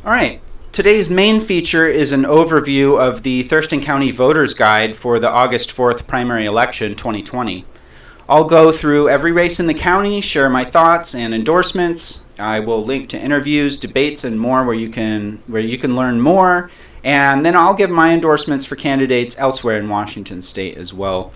All right. Today's main feature is an overview of the Thurston County Voters Guide for the August 4th primary election 2020. I'll go through every race in the county, share my thoughts and endorsements. I will link to interviews, debates, and more where you can learn more. And then I'll give my endorsements for candidates elsewhere in Washington State as well.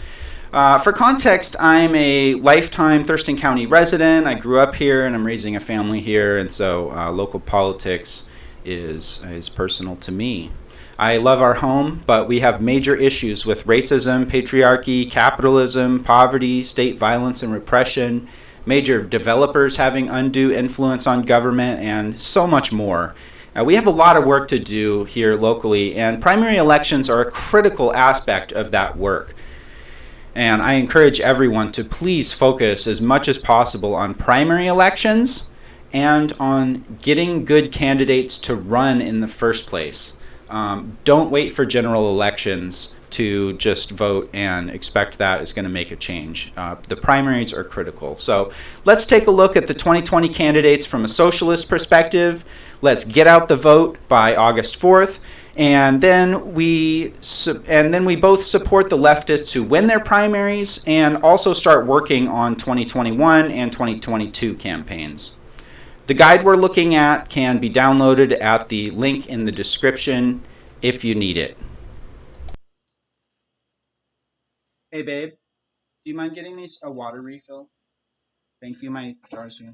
For context, I'm a lifetime Thurston County resident. I grew up here and I'm raising a family here, and so local politics is personal to me. I love our home, but we have major issues with racism, patriarchy, capitalism, poverty, state violence and repression, major developers having undue influence on government, and so much more. We have a lot of work to do here locally, and primary elections are a critical aspect of that work. And I encourage everyone to please focus as much as possible on primary elections and on getting good candidates to run in the first place. Don't wait for general elections to just vote and expect that is going to make a change. The primaries are critical. So let's take a look at the 2020 candidates from a socialist perspective. Let's get out the vote by August 4th. And then we both support the leftists who win their primaries and also start working on 2021 and 2022 campaigns. The guide we're looking at can be downloaded at the link in the description if you need it. Hey babe, do you mind getting me a water refill? Thank you, my jar's here.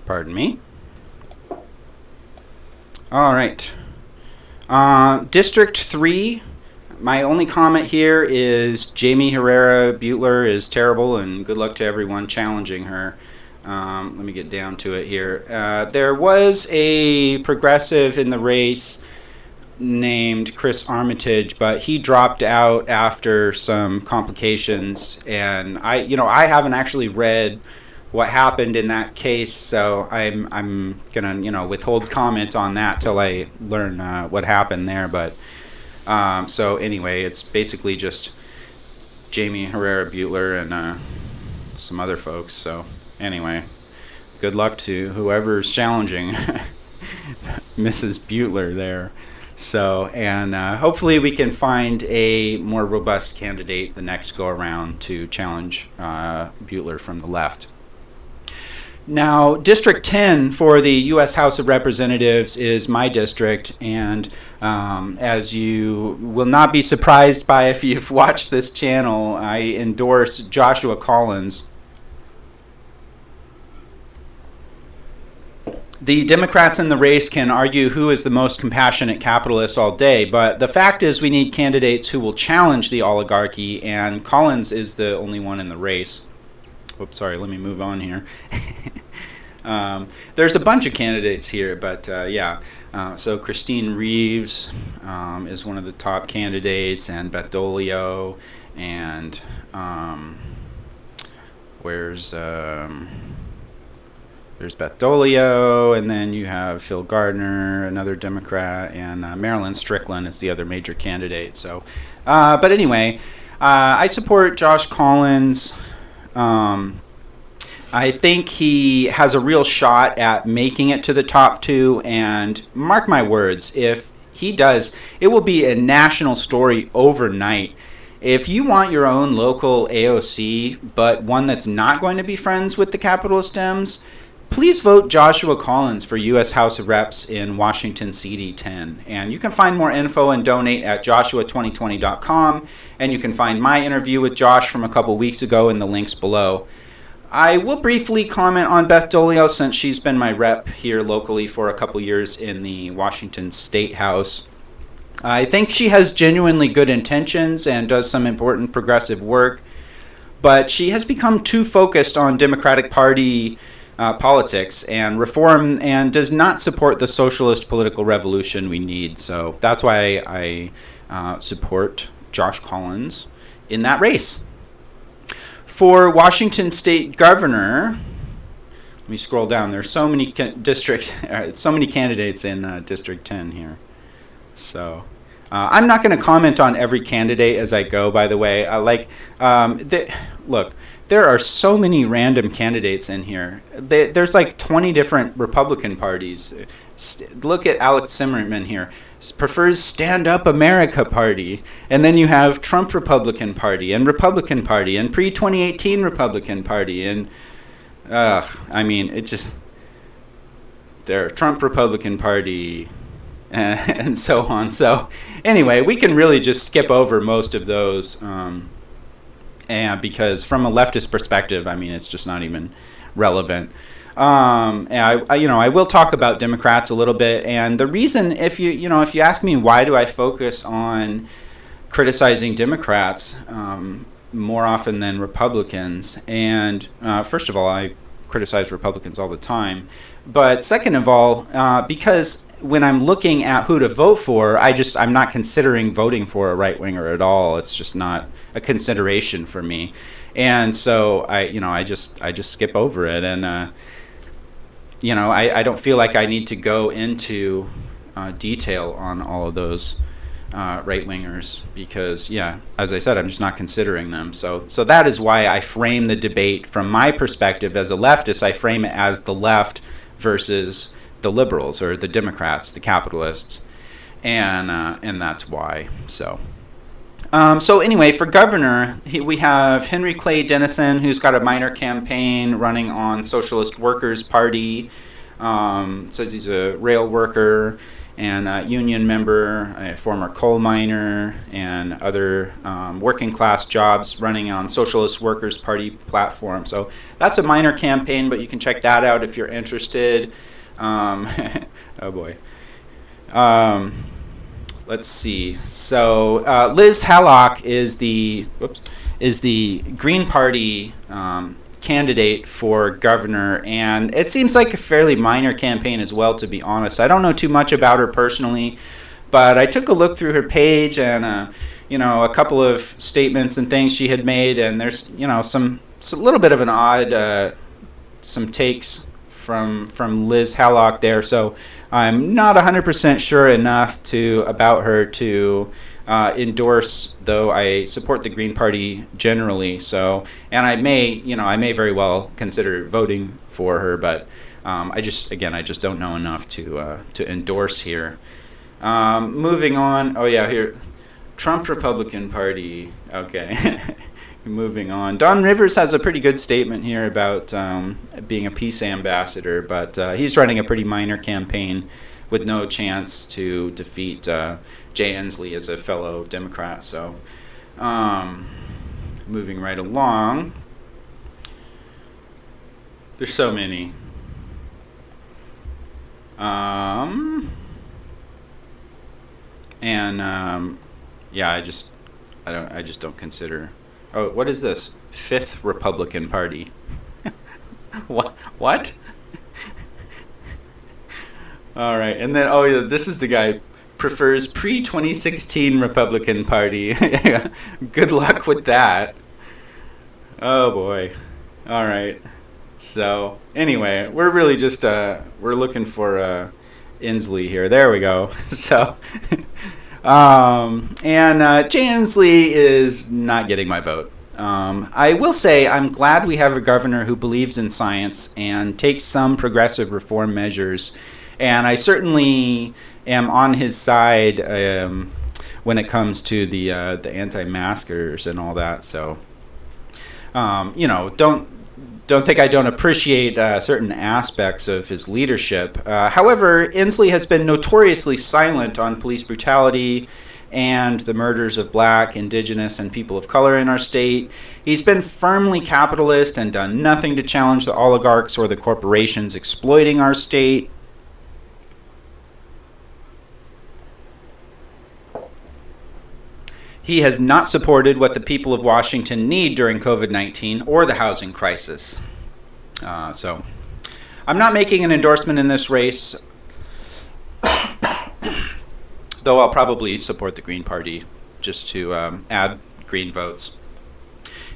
Pardon me. All right. District 3. My only comment here is Jamie Herrera Butler is terrible, and good luck to everyone challenging her. Let me get down to it here. There was a progressive in the race named Chris Armitage, but he dropped out after some complications, and I haven't actually read what happened in that case, so I'm gonna withhold comment on that till I learn what happened there. But so anyway, it's basically just Jamie Herrera Butler and some other folks. So anyway, good luck to whoever's challenging Mrs. Butler there. So, and hopefully we can find a more robust candidate the next go around to challenge Butler from the left. Now, District 10 for the U.S. House of Representatives is my district, and as you will not be surprised by if you've watched this channel, I endorse Joshua Collins. The Democrats in the race can argue who is the most compassionate capitalist all day, but the fact is we need candidates who will challenge the oligarchy, and Collins is the only one in the race. Oops, sorry, let me move on here. There's a bunch of candidates here, but yeah. So Christine Reeves is one of the top candidates, and Beth Dolio, and there's Beth Dolio, and then you have Phil Gardner, another Democrat, and Marilyn Strickland is the other major candidate. So, but anyway, I support Josh Collins. I think he has a real shot at making it to the top two, and mark my words, if he does, it will be a national story overnight. If you want your own local AOC, but one that's not going to be friends with the capitalist Dems, please vote Joshua Collins for U.S. House of Reps in Washington CD 10. And you can find more info and donate at joshua2020.com, and you can find my interview with Josh from a couple weeks ago in the links below. I will briefly comment on Beth Dolio since she's been my rep here locally for a couple years in the Washington State House. I think she has genuinely good intentions and does some important progressive work, but she has become too focused on Democratic Party politics and reform, and does not support the socialist political revolution we need. So that's why I support Josh Collins in that race. For Washington State Governor, let me scroll down. There's so many so many candidates in District 10 here. So I'm not going to comment on every candidate as I go, by the way. Look, there are so many random candidates in here. There's like 20 different Republican parties. Look at Alex Zimmerman here. Prefers Stand Up America Party. And then you have Trump Republican Party and Republican Party and pre-2018 Republican Party. And, Trump Republican Party and so on. So anyway, we can really just skip over most of those. And because from a leftist perspective, it's just not even relevant. And I will talk about Democrats a little bit. And the reason, if you ask me why do I focus on criticizing Democrats more often than Republicans, and first of all, I criticize Republicans all the time. But second of all, because when I'm looking at who to vote for, I'm not considering voting for a right winger at all. It's just not a consideration for me, and so I just skip over it, and I don't feel like I need to go into detail on all of those right wingers because, as I said, I'm just not considering them. So that is why I frame the debate from my perspective as a leftist. I frame it as the left versus the liberals or the Democrats, the capitalists, and that's why. So anyway, for governor, we have Henry Clay Dennison, who's got a minor campaign running on Socialist Workers Party. Says he's a rail worker and a union member, a former coal miner, and other working class jobs running on Socialist Workers Party platform. So that's a minor campaign, but you can check that out if you're interested. Oh boy. Let's see. So Liz Hallock is the Green Party candidate for governor, and it seems like a fairly minor campaign as well, to be honest. I don't know too much about her personally, but I took a look through her page and a couple of statements and things she had made, and there's some little bit of an odd some takes from Liz Hallock there, so I'm not 100% sure enough about her to endorse, though I support the Green Party generally. So, and I may very well consider voting for her, but I just don't know enough to endorse here. Moving on. Oh yeah, here, Trump Republican Party. Okay. Moving on. Don Rivers has a pretty good statement here about being a peace ambassador, but he's running a pretty minor campaign with no chance to defeat Jay Inslee as a fellow Democrat. So, moving right along. There's so many. I just don't consider. Oh, what is this? Fifth Republican Party. What? All right, and then this is the guy prefers pre-2016 Republican Party. Good luck with that. Oh boy. All right. So anyway, we're really just we're looking for Inslee here. There we go. So. Jay Inslee is not getting my vote. I will say I'm glad we have a governor who believes in science and takes some progressive reform measures, and I certainly am on his side when it comes to the anti-maskers and all that. So, don't think I don't appreciate certain aspects of his leadership. However, Inslee has been notoriously silent on police brutality and the murders of Black, Indigenous, and people of color in our state. He's been firmly capitalist and done nothing to challenge the oligarchs or the corporations exploiting our state. He has not supported what the people of Washington need during COVID-19 or the housing crisis. So I'm not making an endorsement in this race, though I'll probably support the Green Party just to add Green votes.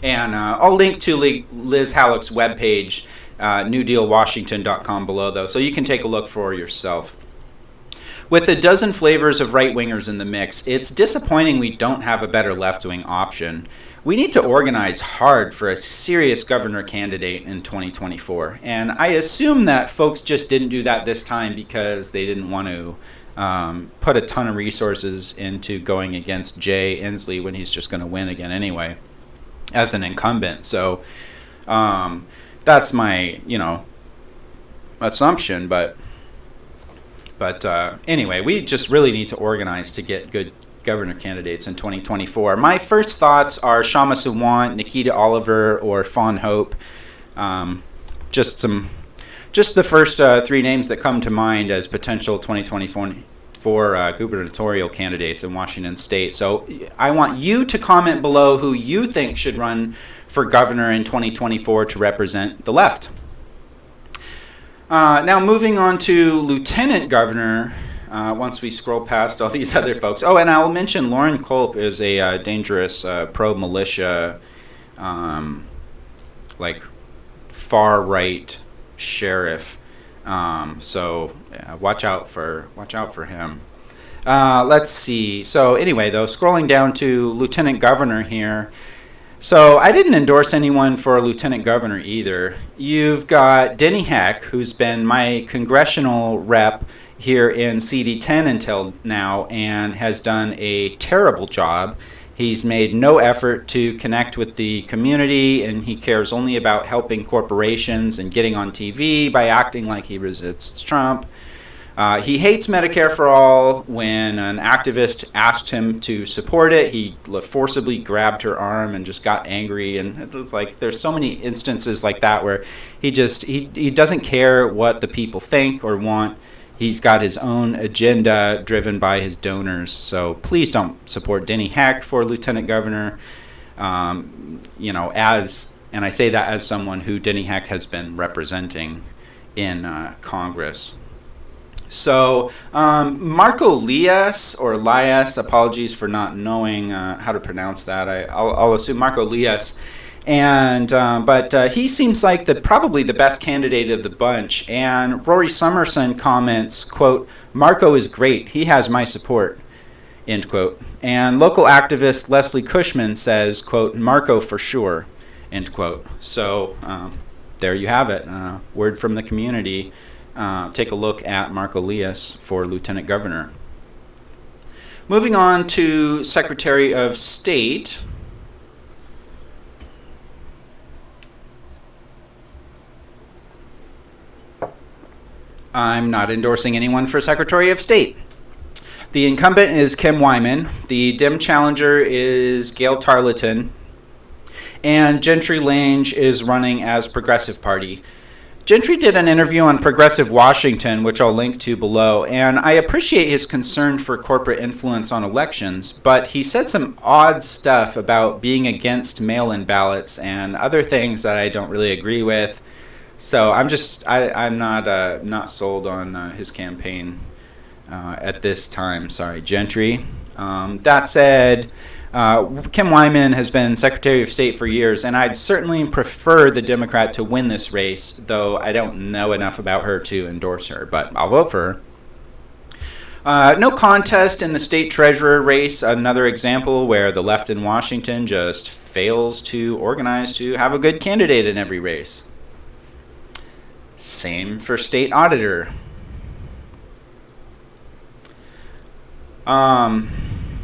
And I'll link to Liz Hallock's webpage, newdealwashington.com below, though, so you can take a look for yourself. With a dozen flavors of right-wingers in the mix, it's disappointing we don't have a better left-wing option. We need to organize hard for a serious governor candidate in 2024. And I assume that folks just didn't do that this time because they didn't want to put a ton of resources into going against Jay Inslee when he's just going to win again anyway as an incumbent. So that's my, assumption. But anyway, we just really need to organize to get good governor candidates in 2024. My first thoughts are Shama Sawant, Nikita Oliver, or Fawn Hope. Just the first three names that come to mind as potential 2024 gubernatorial candidates in Washington State. So I want you to comment below who you think should run for governor in 2024 to represent the left. Now moving on to lieutenant governor, once we scroll past all these other folks. Oh, and I'll mention Lauren Culp is a dangerous pro-militia, far-right sheriff. So yeah, watch out for him. Let's see. So anyway, though, scrolling down to lieutenant governor here. So I didn't endorse anyone for lieutenant governor either. You've got Denny Heck, who's been my congressional rep here in CD10 until now and has done a terrible job. He's made no effort to connect with the community, and he cares only about helping corporations and getting on TV by acting like he resists Trump. He hates Medicare for All. When an activist asked him to support it, he forcibly grabbed her arm and just got angry. And it's like there's so many instances like that where he doesn't care what the people think or want. He's got his own agenda driven by his donors. So please don't support Denny Heck for lieutenant governor. And I say that as someone who Denny Heck has been representing in Congress. So Marco Lias, or Lias, apologies for not knowing how to pronounce that. I'll assume Marco Lias. But he seems like probably the best candidate of the bunch. And Rory Summerson comments, quote, "Marco is great. He has my support," end quote. And local activist Leslie Cushman says, quote, "Marco for sure," end quote. So there you have it. Word from the community. Take a look at Marco Lias for lieutenant governor. Moving on to Secretary of State. I'm not endorsing anyone for Secretary of State. The incumbent is Kim Wyman. The Dem challenger is Gail Tarleton. And Gentry Lange is running as Progressive Party. Gentry did an interview on Progressive Washington, which I'll link to below, and I appreciate his concern for corporate influence on elections, but he said some odd stuff about being against mail-in ballots and other things that I don't really agree with. So I'm not sold on his campaign at this time. Sorry, Gentry. That said, Kim Wyman has been Secretary of State for years, and I'd certainly prefer the Democrat to win this race, though I don't know enough about her to endorse her, but I'll vote for her. No contest in the state treasurer race, another example where the left in Washington just fails to organize to have a good candidate in every race. Same for state auditor.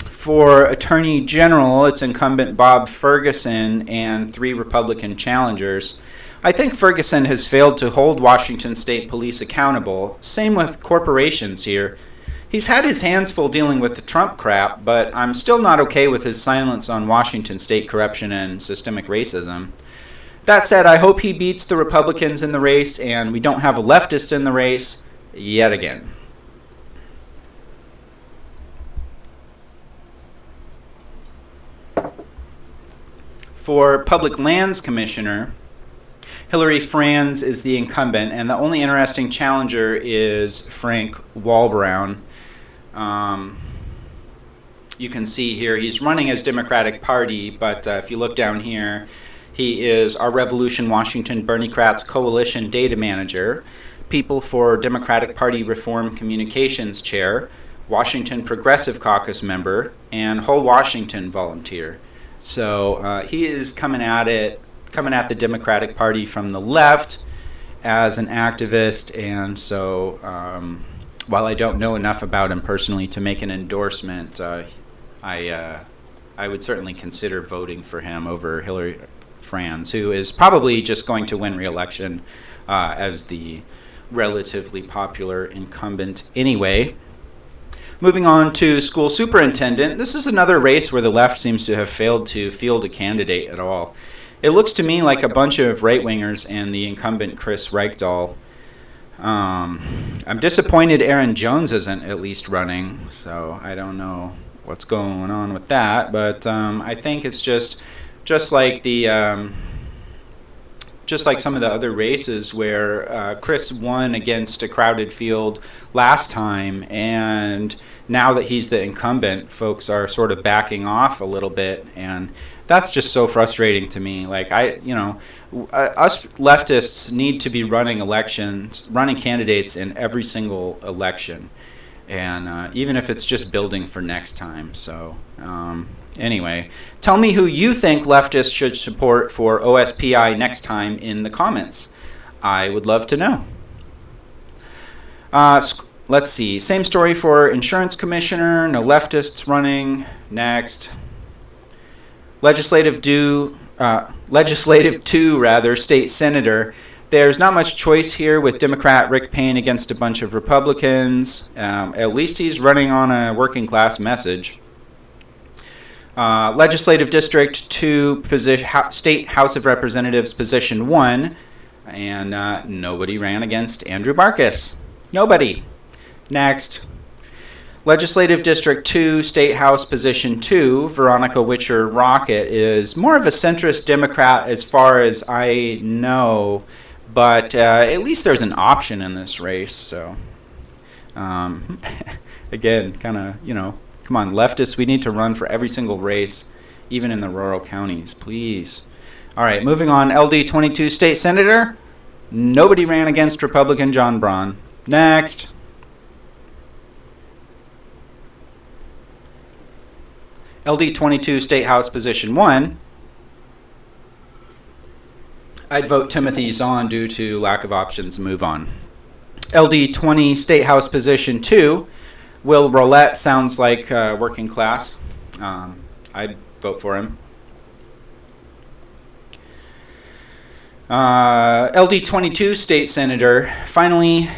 For Attorney General, it's incumbent Bob Ferguson and 3 Republican challengers. I think Ferguson has failed to hold Washington State Police accountable. Same with corporations here. He's had his hands full dealing with the Trump crap, but I'm still not okay with his silence on Washington State corruption and systemic racism. That said, I hope he beats the Republicans in the race and we don't have a leftist in the race yet again. For Public Lands Commissioner, Hillary Franz is the incumbent, and the only interesting challenger is Frank Walbrown. You can see here he's running as Democratic Party, but if you look down here, he is Our Revolution Washington Bernie Kratz Coalition Data Manager. people for Democratic Party Reform Communications Chair, Washington Progressive Caucus member, and whole Washington volunteer. So he is coming at the Democratic Party from the left as an activist, and so while I don't know enough about him personally to make an endorsement, I would certainly consider voting for him over Hillary Franz, who is probably just going to win re-election as the relatively popular incumbent anyway. Moving on to school superintendent, this is another race where the left seems to have failed to field a candidate at all. It looks to me like a bunch of right-wingers and the incumbent Chris Reichdahl. I'm disappointed Aaron Jones isn't at least running, so I don't know what's going on with that, but I think it's just like some of the other races where Chris won against a crowded field last time, and now that he's the incumbent, folks are sort of backing off a little bit, and that's just so frustrating to me. Like, us leftists need to be running candidates in every single election, and even if it's just building for next time. So anyway, tell me who you think leftists should support for OSPI next time in the comments. I would love to know. Let's see. Same story for insurance commissioner. No leftists running. Next. Legislative 2, state senator. There's not much choice here with Democrat Rick Payne against a bunch of Republicans. At least he's running on a working class message. Legislative District 2, State House of Representatives, Position 1. And nobody ran against Andrew Marcus. Nobody. Next. Legislative District 2, State House Position 2, Veronica Witcher Rocket is more of a centrist Democrat as far as I know, but at least there's an option in this race. So, again, kind of, come on, leftists, we need to run for every single race, even in the rural counties, please. All right, moving on, LD 22 State Senator. Nobody ran against Republican John Braun. Next. LD 22 State House Position 1. I'd vote Timothy Zahn due to lack of options. Move on. LD 20 State House Position 2. Will Roulette sounds like working class. I'd vote for him. LD 22 State Senator. Finally,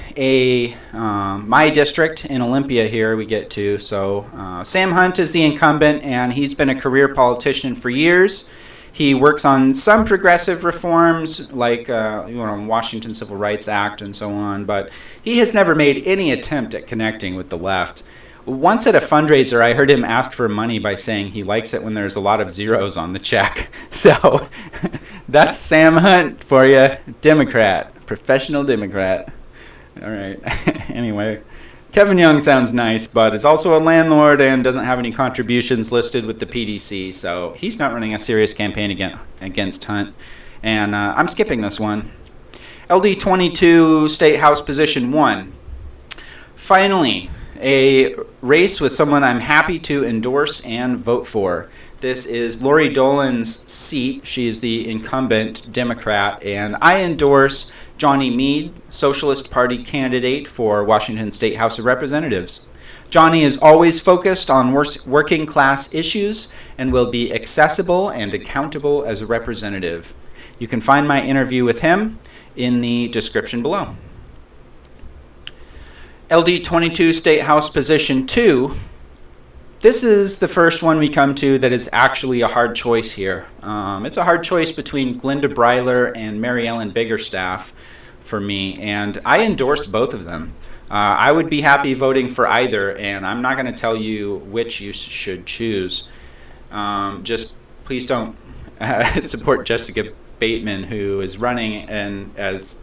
my district in Olympia here we get to. So Sam Hunt is the incumbent, and he's been a career politician for years. He works on some progressive reforms like Washington Civil Rights Act and so on, but he has never made any attempt at connecting with the left. Once at a fundraiser, I heard him ask for money by saying he likes it when there's a lot of zeros on the check. So that's Sam Hunt for you, Democrat, professional Democrat. All right. Anyway, Kevin Young sounds nice, but is also a landlord and doesn't have any contributions listed with the PDC, so he's not running a serious campaign against Hunt. And I'm skipping this one. LD 22 State House Position 1. Finally, a race with someone I'm happy to endorse and vote for. This is Lori Dolan's seat. She is the incumbent Democrat, and I endorse Johnny Mead, Socialist Party candidate for Washington State House of Representatives. Johnny is always focused on working class issues and will be accessible and accountable as a representative. You can find my interview with him in the description below. LD 22 State House Position 2. This is the first one we come to that is actually a hard choice here. It's a hard choice between Glenda Breiler and Mary Ellen Biggerstaff for me, and I endorse both of them. I would be happy voting for either, and I'm not going to tell you which you should choose. Just please don't support Jessica Bateman, who is running and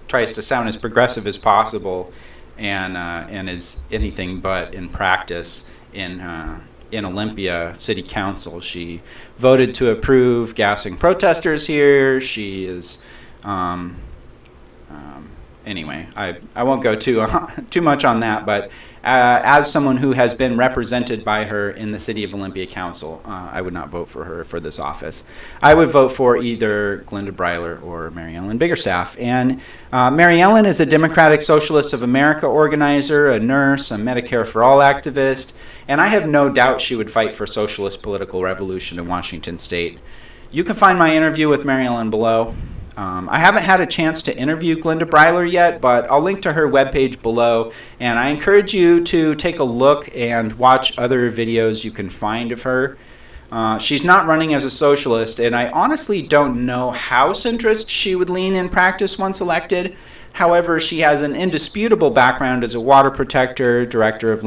tries to sound as progressive as possible, and is anything but in practice in Olympia City Council. She voted to approve gassing protesters here. She is anyway, I won't go too much on that, but as someone who has been represented by her in the City of Olympia Council, I would not vote for her for this office. I would vote for either Glenda Breiler or Mary Ellen Biggerstaff. And Mary Ellen is a Democratic Socialist of America organizer, a nurse, a Medicare for All activist, and I have no doubt she would fight for socialist political revolution in Washington State. You can find my interview with Mary Ellen below. I haven't had a chance to interview Glenda Breiler yet, but I'll link to her webpage below, and I encourage you to take a look and watch other videos you can find of her. She's not running as a socialist, and I honestly don't know how centrist she would lean in practice once elected. However, she has an indisputable background as a water protector, director of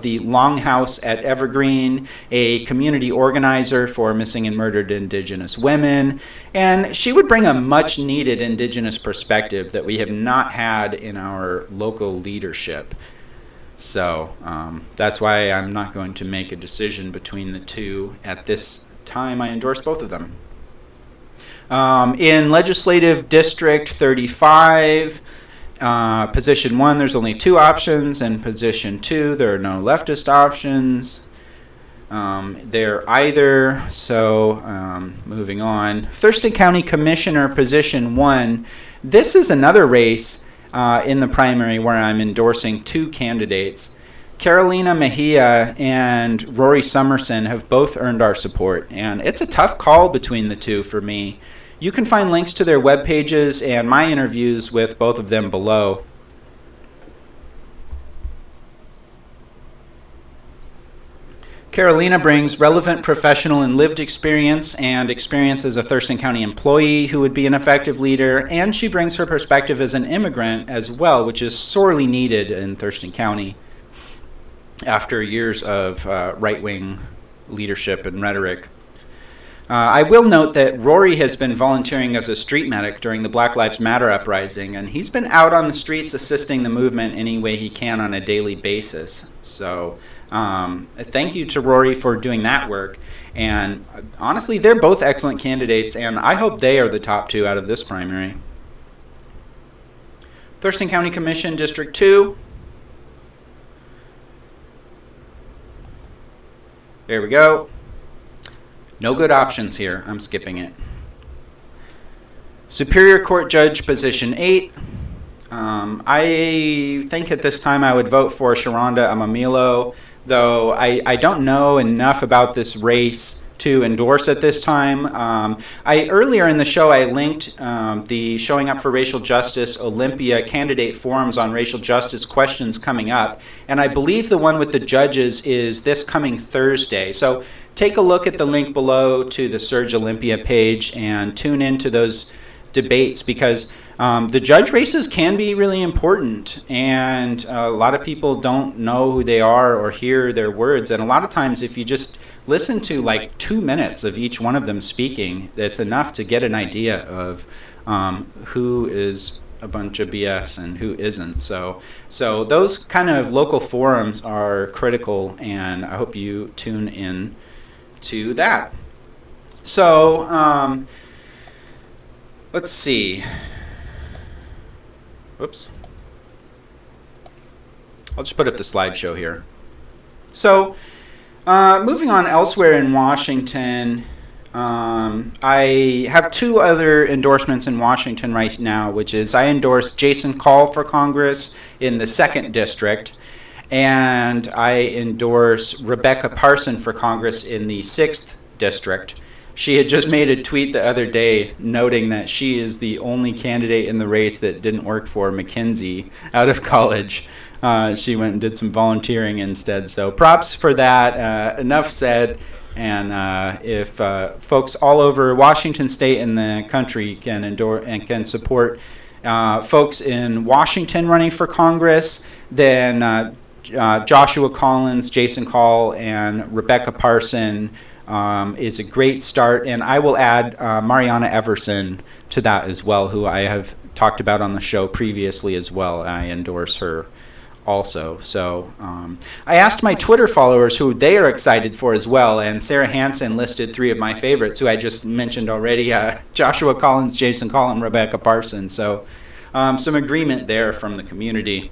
the Longhouse at Evergreen, a community organizer for missing and murdered Indigenous women, and she would bring a much-needed Indigenous perspective that we have not had in our local leadership. So that's why I'm not going to make a decision between the two at this time. I endorse both of them. In Legislative District 35, Position 1, there's only 2 options, and Position 2, there are no leftist options. They're either, so moving on. Thurston County Commissioner, Position 1. This is another race in the primary where I'm endorsing 2 candidates. Carolina Mejia and Rory Summerson have both earned our support, and it's a tough call between the two for me. You can find links to their web pages and my interviews with both of them below. Carolina brings relevant professional and lived experience and experience as a Thurston County employee who would be an effective leader, and she brings her perspective as an immigrant as well, which is sorely needed in Thurston County after years of right-wing leadership and rhetoric. I will note that Rory has been volunteering as a street medic during the Black Lives Matter uprising, and he's been out on the streets assisting the movement any way he can on a daily basis. So thank you to Rory for doing that work. And honestly, they're both excellent candidates, and I hope they are the top 2 out of this primary. Thurston County Commission, District 2. There we go. No good options here. I'm skipping it. Superior Court Judge, Position 8. I think at this time I would vote for Sharonda Amamilo, though I don't know enough about this race to endorse at this time. Earlier in the show, I linked the Showing Up for Racial Justice Olympia candidate forums on racial justice questions coming up, and I believe the one with the judges is this coming Thursday. So take a look at the link below to the Surge Olympia page and tune into those debates, because the judge races can be really important, and a lot of people don't know who they are or hear their words, and a lot of times if you just listen to like 2 minutes of each one of them speaking, that's enough to get an idea of who is a bunch of BS and who isn't. So those kind of local forums are critical, and I hope you tune in to that. So let's see. Whoops. I'll just put up the slideshow here. So moving on elsewhere in Washington, I have 2 other endorsements in Washington right now, which is I endorse Jason Call for Congress in the 2nd District, and I endorse Rebecca Parson for Congress in the 6th District. She had just made a tweet the other day noting that she is the only candidate in the race that didn't work for McKinsey out of college. She went and did some volunteering instead. So props for that. Enough said. And if folks all over Washington State and the country can endorse and can support folks in Washington running for Congress, then Joshua Collins, Jason Call, and Rebecca Parson is a great start, and I will add Mariana Everson to that as well, who I have talked about on the show previously as well. I endorse her also. So I asked my Twitter followers who they are excited for as well, and Sarah Hansen listed 3 of my favorites, who I just mentioned already, Joshua Collins, Jason Call, and Rebecca Parson. So some agreement there from the community.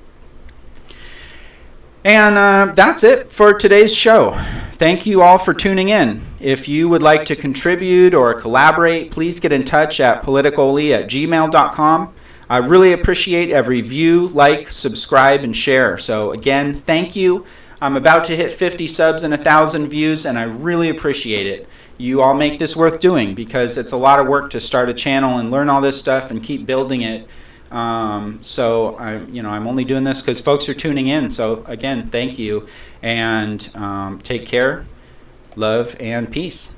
And that's it for today's show. Thank you all for tuning in. If you would like to contribute or collaborate, please get in touch at PoliticOly@gmail.com. I really appreciate every view, like, subscribe, and share. So again, thank you. I'm about to hit 50 subs and 1,000 views, and I really appreciate it. You all make this worth doing because it's a lot of work to start a channel and learn all this stuff and keep building it. So I'm only doing this because folks are tuning in. So again, thank you, and take care, love, and peace.